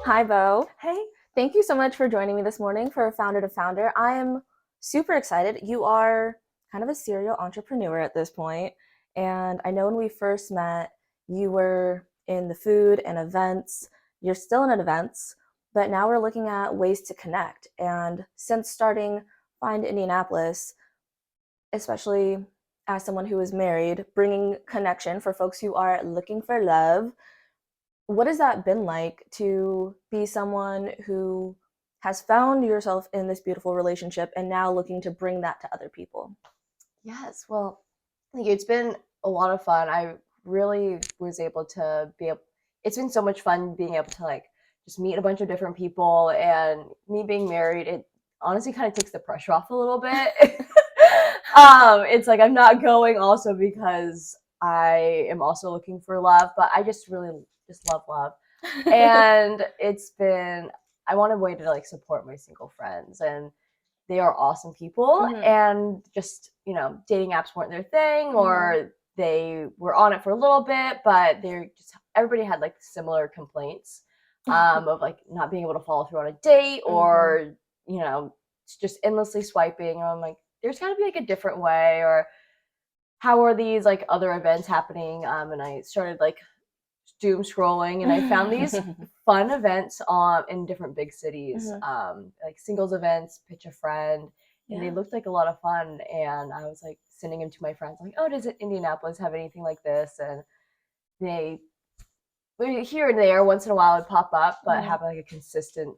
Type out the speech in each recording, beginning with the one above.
Hi, Bo. Hey. Thank you so much for joining me this morning for Founder to Founder. I am super excited. You are kind of a serial entrepreneur at this point, and I know when we first met, you were in the food and events. You're still in events, but now we're looking at ways to connect. And since starting Find Indianapolis, especially as someone who is married, bringing connection for folks who are looking for love, what has that been like to be someone who has found yourself in this beautiful relationship and now looking to bring that to other people? Yes. Well, it's been a lot of fun. I really was able to it's been so much fun being able to just meet a bunch of different people, and me being married, it honestly kind of takes the pressure off a little bit. It's like I'm not going also because I am also looking for love, but I just really just love love. And I want a way to support my single friends, and they are awesome people. Mhm. And just, dating apps weren't their thing, Mhm. or they were on it for a little bit, but everybody had similar complaints of not being able to follow through on a date, or you know just endlessly swiping. And I'm like, there's got to be a different way, or how are these other events happening? And I started doom scrolling, and I found these fun events in different big cities, Mhm. like singles events, pitch a friend, and they Yeah. looked like a lot of fun. And I was sending them to my friends, like, "Oh, does Indianapolis have anything like this?" And they here and there, once in a while, would pop up, but Mhm. have a consistent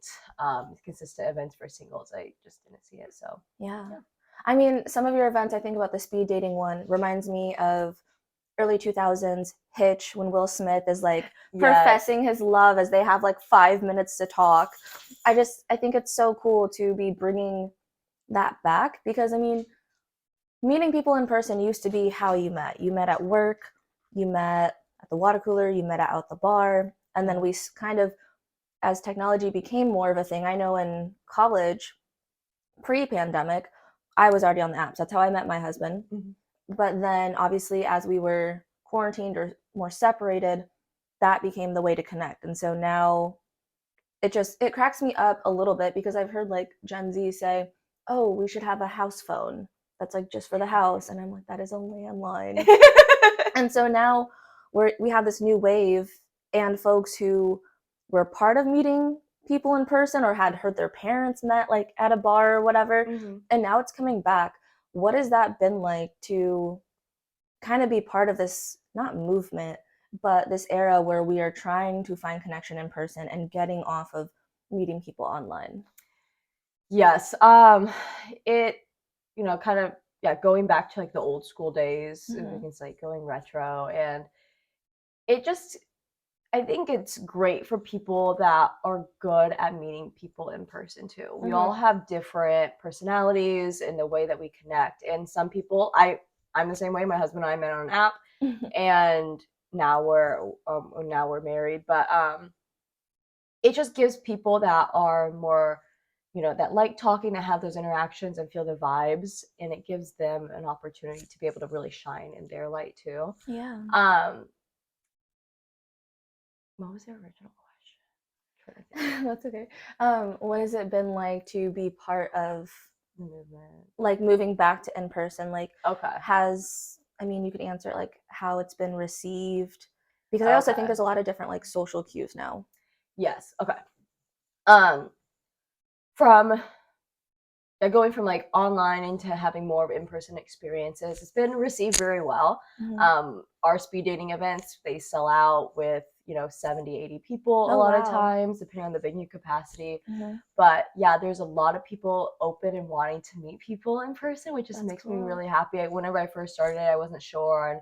events for singles. I just didn't see it, so Yeah. yeah. I mean, some of your events, I think about the speed dating one, reminds me of early 2000s Hitch when Will Smith is like Yes. professing his love as they have like 5 minutes to talk. I think it's so cool to be bringing that back because I mean, meeting people in person used to be how you met. You met at work, you met at the water cooler, you met out the bar, and then Yeah. we kind of, as technology became more of a thing, I know in college, pre-pandemic, I was already on the apps. That's how I met my husband. Mhm. But then obviously as we were quarantined or more separated, that became the way to connect. And so now it cracks me up a little bit because I've heard like Gen Z say, "Oh, we should have a house phone that's like just for the house," and I'm like, "That is a landline." And so now we have this new wave, and folks who were part of meeting people in person or had heard their parents met like at a bar or whatever, Mhm. and now it's coming back. What has that been like to kind of be part of this not movement but this era where we are trying to find connection in person and getting off of meeting people online? Yes. It, kind of, yeah, going back to the old school days, if we Mm-hmm. can say, going retro. And it just, I think it's great for people that are good at meeting people in person too. We all Mm-hmm. have different personalities in the way that we connect. And some people, I'm the same way. My husband and I met on an app, and now we're married. But it just gives people that are more, that like talking, that have those interactions and feel the vibes, and it gives them an opportunity to be able to really shine in their light too. Yeah. um what was the original question? Trying to think. That's okay. What has it been like to be part of The movement. like moving back to in person? Like, Okay. has I mean, you could answer it like how it's been received because I also think Okay. there's a lot of different like social cues now. Yes. Okay. um from going from online into having more of in-person experiences, it's been received very well. Mm-hmm. Our speed dating events, they sell out with 70-80 people a Oh lot of wow. times, depending on the venue capacity. Mm-hmm. But yeah, there's a lot of people open and wanting to meet people in person, which just That's makes me cool. really happy. Whenever I first started, I wasn't sure, and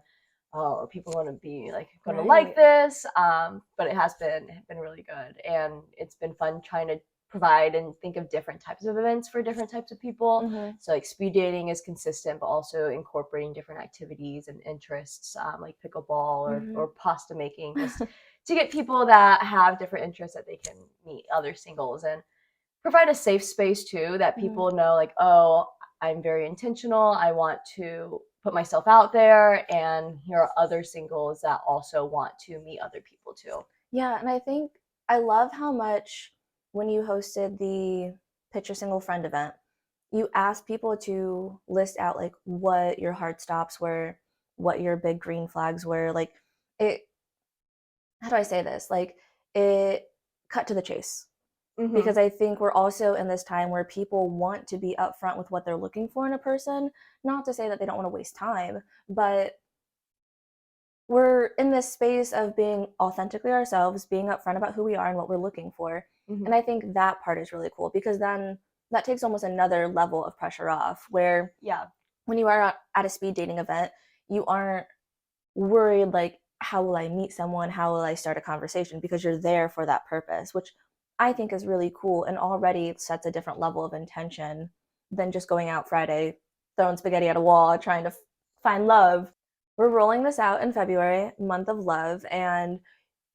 are people going to be going to like Right. this? But it has been really good, and it's been fun trying to provide and think of different types of events for different types of people. Mm-hmm. So speed dating is consistent, but also incorporating different activities and interests, like pickleball or pasta making, just to get people that have different interests that they can meet other singles, and provide a safe space too, that Mm-hmm. people know, oh, I'm very intentional. I want to put myself out there, and here are other singles that also want to meet other people too. Yeah, and I think I love how much when you hosted the Pitch Your Single Friend event, you asked people to list out like what your hard stops were, what your big green flags were. Like it, how do I say this? Like it cut to the chase. Mm-hmm. Because I think we're also in this time where people want to be upfront with what they're looking for in a person. Not to say that they don't want to waste time, but we're in this space of being authentically ourselves, being upfront about who we are and what we're looking for. Mm-hmm. And I think that part is really cool because then that takes almost another level of pressure off where Yeah. when you are at a speed dating event, you aren't worried like how will I meet someone, how will I start a conversation, because you're there for that purpose, which I think is really cool and already sets a different level of intention than just going out Friday, throwing spaghetti at a wall, trying to find love. We're rolling this out in February, month of love, and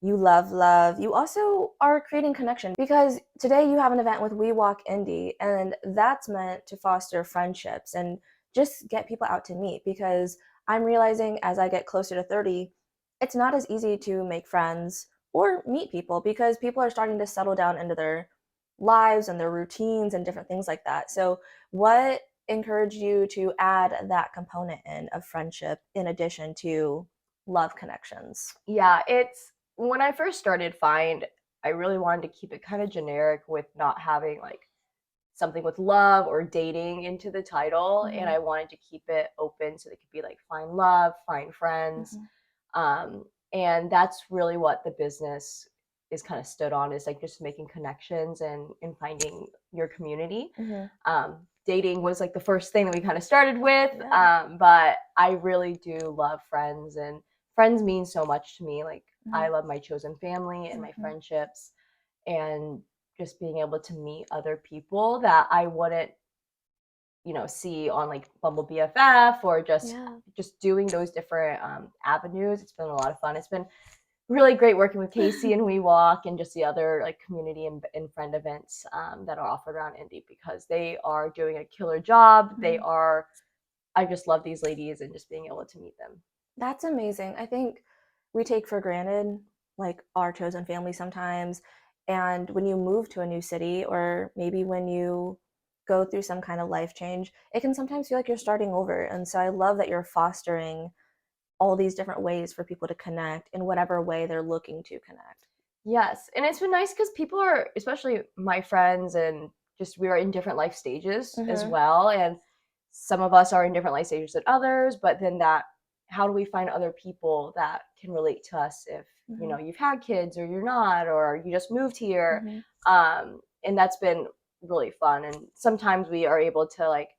you love love. You also are creating connection because today you have an event with We Walk Indie, and that's meant to foster friendships and just get people out to meet. Because I'm realizing as I get closer to 30, it's not as easy to make friends or meet people because people are starting to settle down into their lives and their routines and different things like that. So, what encouraged you to add that component in of friendship in addition to love connections? Yeah, it's when I first started Find, I really wanted to keep it kind of generic with not having like something with love or dating into the title, and Mm-hmm. I wanted to keep it open so it could be like find love, find friends. Mm-hmm. Um, and that's really what the business is kind of stood on, is like just making connections and finding your community. Mm-hmm. Dating was like the first thing that we kind of started with, Yeah. but I really do love friends, and friends mean so much to me. Like Mm-hmm. I love my chosen family and my Mm-hmm. friendships, and just being able to meet other people that I wouldn't, see on like Bumble BFF, or Yeah. just doing those different avenues. It's been a lot of fun. It's been really great working with Casey and We Walk and just the other like community and friend events that are offered around Indy, because they are doing a killer job. They Mm-hmm. are. I just love these ladies and just being able to meet them. That's amazing. I think we take for granted like our chosen family sometimes. And when you move to a new city, or maybe when you go through some kind of life change, it can sometimes feel like you're starting over. And so I love that you're fostering all these different ways for people to connect in whatever way they're looking to connect. Yes, and it's been nice because people are, especially my friends, and just we are in different life stages as Mm-hmm. well, and some of us are in different life stages than others. But then how do we find other people that can relate to us if Mm-hmm. you've had kids or you're not, or you just moved here, Mm-hmm. and that's been really fun. And sometimes we are able to like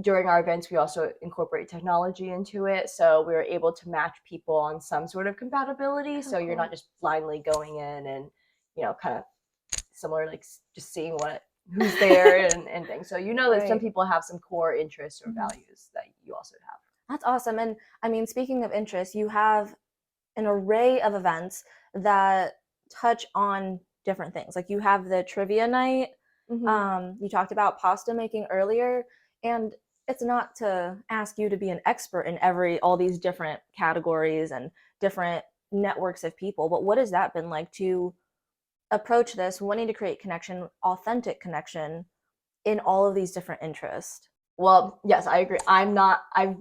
during our events, we also incorporate technology into it. So we are able to match people on some sort of compatibility. Oh, So you're not cool. just blindly going in and, kind of similar, like just seeing who's there and things. So that some Right. people have some core interests or Mm-hmm. values that you also have. That's awesome. And I mean, speaking of interest, you have an array of events that touch on different things. Like you have the trivia night. Mm-hmm. You talked about pasta making earlier, and it's not to ask you to be an expert in all these different categories and different networks of people, but what has that been like to approach this, wanting to create connection, authentic connection in all of these different interests? Well, yes, I agree. I've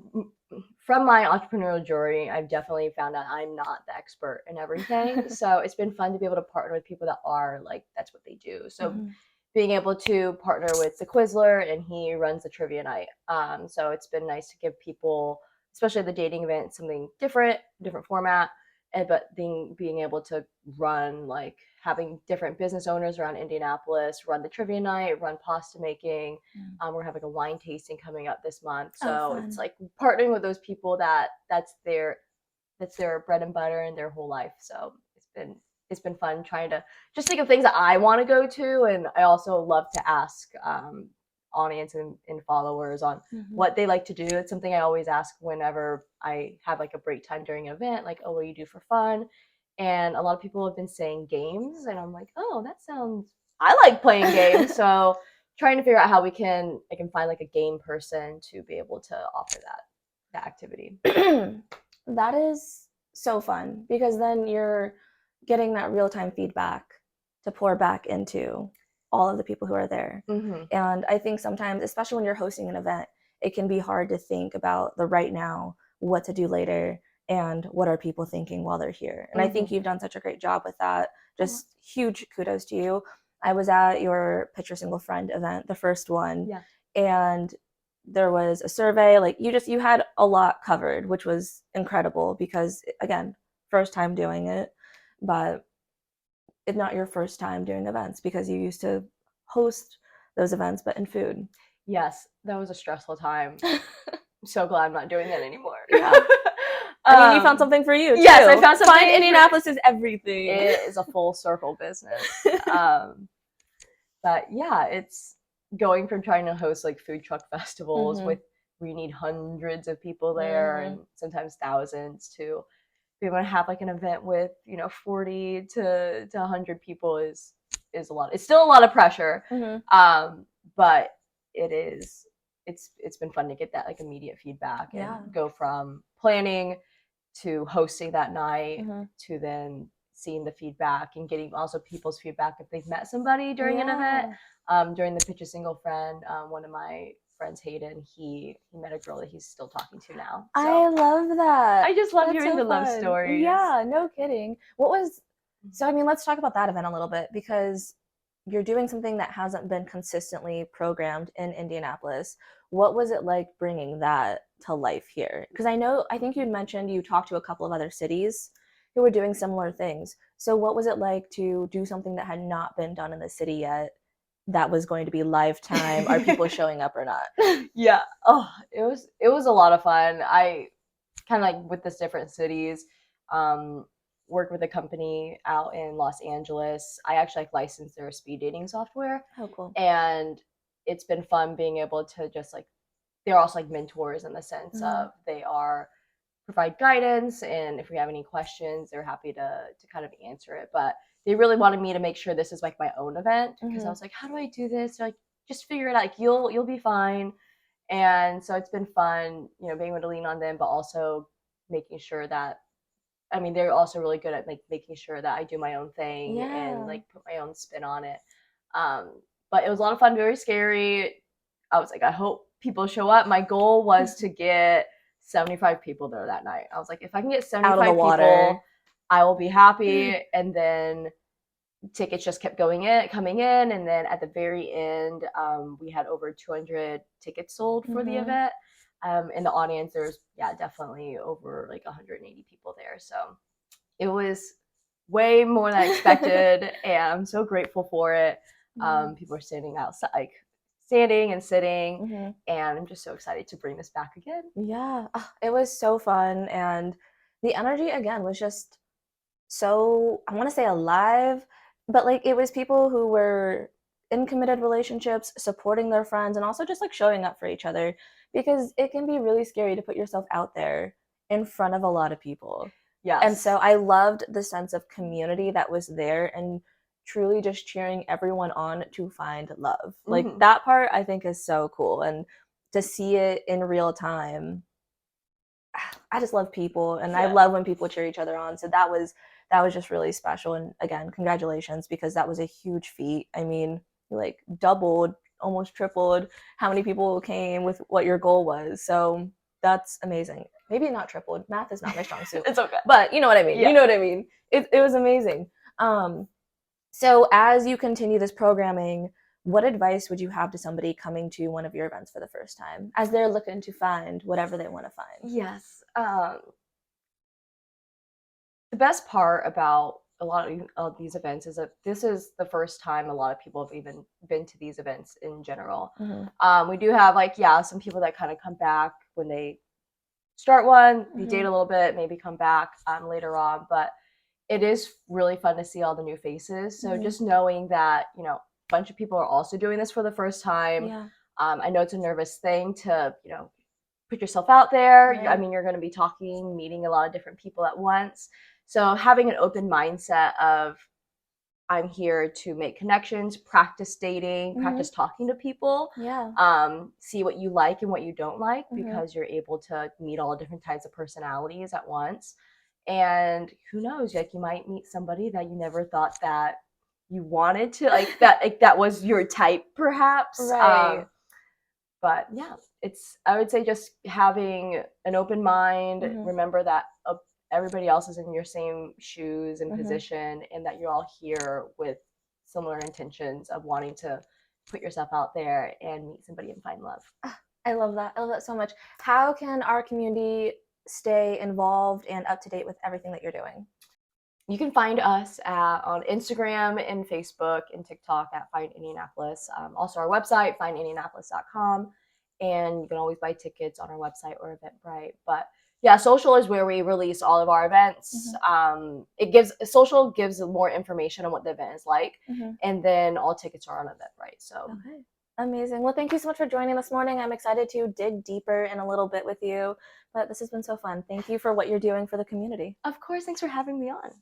from my entrepreneurial journey, I've definitely found out I'm not the expert in everything. So it's been fun to be able to partner with people that are like, that's what they do. So Mm-hmm. being able to partner with the Quizler, and he runs the trivia night. So it's been nice to give people, especially the dating event, something different format, and but being able to run like having different business owners around Indianapolis run the trivia night, run pasta making. We're having a wine tasting coming up this month, Oh, so it's fun. like partnering with those people that's their bread and butter and their whole life. So it's been fun trying to just think of things that I want to go to, and I also love to ask audience and followers on Mm-hmm. what they like to do. It's something I always ask whenever I have like a break time during an event, like, oh, what do you do for fun? And a lot of people have been saying games, and I'm like, oh, that sounds. I like playing games, so trying to figure out how I can find like a game person to be able to offer that. activity. That is so fun because then you're getting that real-time feedback to pour back into all of the people who are there. Mm-hmm. And I think sometimes, especially when you're hosting an event, it can be hard to think about the right now, what to do later, and what are people thinking while they're here. And I think you've done such a great job with that. Just huge kudos to you. I was at your Pitch Your Single Friend event, the first one, Yeah. and there was a survey. Like you had a lot covered, which was incredible because, again, first time doing it, but it's not your first time doing events because you used to host those events, but in food. Yes, that was a stressful time. I'm so glad I'm not doing that anymore. Yeah. I mean, you found something for you, too. Yes, I found something. Find Indianapolis is everything. It is a full circle business. But yeah, it's going from trying to host like food truck festivals with where you need hundreds of people there and sometimes thousands to be able to have like an event with 40 to 100 people is a lot. It's still a lot of pressure, but it's been fun to get that like immediate feedback and go from planning to hosting that night to then seeing the feedback and getting also people's feedback if they've met somebody during an event. During the Pitch a Single Friend, one of my friends, Hayden, he met a girl that he's still talking to now. So I love that. I just love hearing the love stories. Yeah, no kidding. So I mean, let's talk about that event a little bit because you're doing something that hasn't been consistently programmed in Indianapolis. What was it like bringing that to life here? Because I think you'd mentioned you talked to a couple of other cities who were doing similar things. So what was it like to do something that had not been done in the city yet that was going to be live time? Are people showing up or not? Yeah. Oh, it was a lot of fun. I kind of like with this different cities, worked with a company out in Los Angeles. I actually like licensed their speed dating software. Oh, cool. And it's been fun being able to just like, they're also like mentors in the sense of they are provide guidance, and if we have any questions, they're happy to kind of answer it. But they really wanted me to make sure this is like my own event because I was like, how do I do this? They're like, just figure it out. Like you'll be fine. And so it's been fun, being able to lean on them, but also making sure that, I mean, they're also really good at like making sure that I do my own thing and like put my own spin on it. But it was a lot of fun, very scary. I was like, I hope people show up. My goal was to get 75 people there that night. I was like, if I can get 75 people, I will be happy. And then tickets just kept coming in, and then at the very end, we had over 200 tickets sold for the event. In the audience, there's definitely over like 180 people there. So it was way more than I expected, and I'm so grateful for it. People are standing outside, like standing and sitting, and I'm just so excited to bring this back again. Yeah, it was so fun, and the energy again was just so, I want to say alive, but like it was people who were in committed relationships, supporting their friends, and also just like showing up for each other because it can be really scary to put yourself out there in front of a lot of people. Yes. And so I loved the sense of community that was there and truly just cheering everyone on to find love. Like that part I think is so cool, and to see it in real time, I just love people, and I love when people cheer each other on. So that was just really special. And again, congratulations, because that was a huge feat. I mean, like doubled, almost tripled how many people came with what your goal was. So that's amazing. Maybe not tripled. Math is not my strong suit. It's okay. But you know what I mean. You know what I mean. It was amazing. So as you continue this programming, what advice would you have to somebody coming to one of your events for the first time as they're looking to find whatever they want to find? Yes. The best part about a lot of these events is that this is the first time a lot of people have even been to these events in general. We do have like, some people that kind of come back when they start one, they date a little bit, maybe come back later on, but it is really fun to see all the new faces. So just knowing that, a bunch of people are also doing this for the first time. I know it's a nervous thing to, put yourself out there. I mean, you're going to be talking, meeting a lot of different people at once. So having an open mindset of I'm here to make connections, practice dating, Mhm. practice talking to people, Yeah. see what you like and what you don't like, Mhm. because you're able to meet all different types of personalities at once. And who knows, like you might meet somebody that you never thought that you wanted to, like that was your type perhaps. Right. But yeah, it's, I would say, just having an open mind. Mhm. Remember that everybody else is in your same shoes and Mhm. position, and that you're all here with similar intentions of wanting to put yourself out there and meet somebody and find love. Ah, I love that. I love that so much. How can our community stay involved and up to date with everything that you're doing? You can find us on Instagram and Facebook and TikTok at Find Indianapolis. Also, our website, findindianapolis.com. And you can always buy tickets on our website or Eventbrite. But yeah, social is where we release all of our events. Mhm. Social gives more information on what the event is like. Mhm. And then all tickets are on Eventbrite. So Okay. Amazing. Well, thank you so much for joining this morning. I'm excited to dig deeper in a little bit with you, but this has been so fun. Thank you for what you're doing for the community. of course, thanks for having me on.